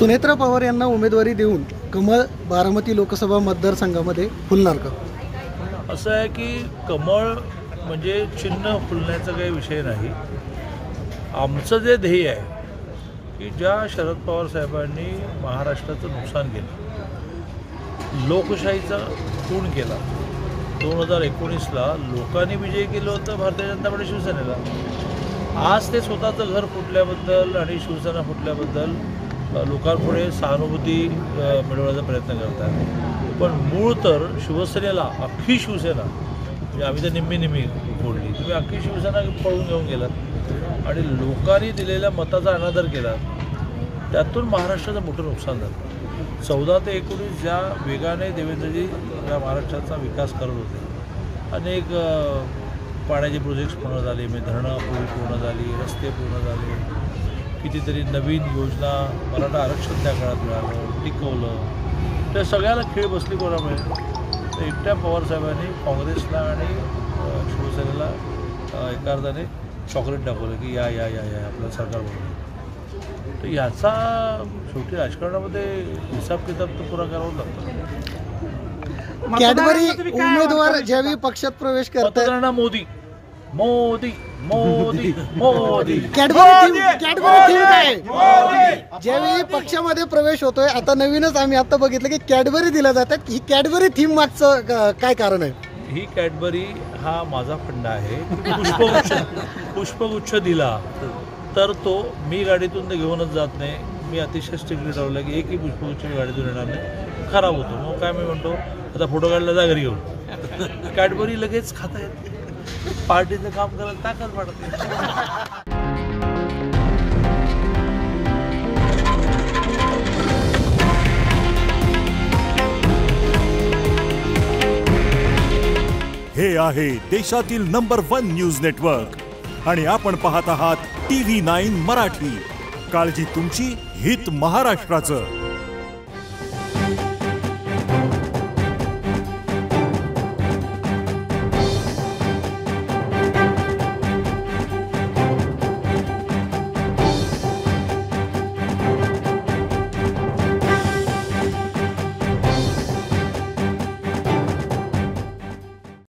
सुनेत्रा पवार यांना उमेदवारी देऊन कमळ बारामती लोकसभा मतदारसंघामध्ये फुलणार का? असं आहे की कमळ म्हणजे चिन्ह फुलण्याचा काही विषय नाही. आमचं जे ध्येय आहे की ज्या शरद पवार साहेबांनी महाराष्ट्राचं नुकसान केलं, लोकशाहीचा खून केला, 2019ला लोकांनी विजय केलं होतं भारतीय जनता पार्टी शिवसेनेला. आज ते स्वतःचं घर फुटल्याबद्दल आणि शिवसेना फुटल्याबद्दल लोकांपुढे सहानुभूती मिळवण्याचा प्रयत्न करतात. पण मूळ तर शिवसेनेला अख्खी शिवसेना म्हणजे आम्ही तर निम्मी फोडली, तुम्ही अख्खी शिवसेना पळून घेऊन गेलात आणि लोकांनी दिलेल्या मताचा अनादर केला. त्यातून महाराष्ट्राचं मोठं नुकसान झालं. 14 ते 19 ज्या वेगाने देवेंद्रजी या महाराष्ट्राचा विकास करत होते, अनेक पाण्याचे प्रोजेक्ट्स पूर्ण झाले, धरणं पूर्ण झाली, रस्ते पूर्ण झाले, कितीतरी नवीन योजना, मराठा आरक्षण त्या काळात मिळालं, टिकवलं. त्या सगळ्याला खेळ बसली कोणामुळे? तर एकट्या पवारसाहेबांनी काँग्रेसला आणि शिवसेनेला एका अर्थाने चॉकलेट दाखवलं की या या या या आपलं सरकार बनवलं. तर याचा शेवटी राजकारणामध्ये हिसाब किताब तर पुरा करावा लागतो. कॅडबरी उमेदवार ज्यावेळी पक्षात प्रवेश करतात, मतदारांना मोदी मोदी मोदी मोदी कॅडबरी थीम काय? ज्यावेळी पक्षामध्ये प्रवेश होतोय, आता नवीनच आम्ही आता बघितलं की कॅडबरी दिल्या जातात. ही कॅडबरी थीम मागचं काय कारण आहे? ही कॅडबरी हा माझा फंडा आहे. पुष्पगुच्छ दिला तर तो मी गाडीतून घेऊनच जात नाही. मी अतिशय स्ट्रिक्टली ठरवलं की एकही पुष्पगुच्छ मी गाडीतून येणार नाही, खराब होतो. मग काय मी म्हणतो, आता फोटो काढला जा घरी घेऊन. कॅडबरी लगेच खाता येते, पार्टीचं काम करायला ताकद वाढते. हे आहे देशातील नंबर 1 न्यूज नेटवर्क आणि आपण पाहत आहात TV9 मराठी. काळजी तुमची, हित महाराष्ट्राचं.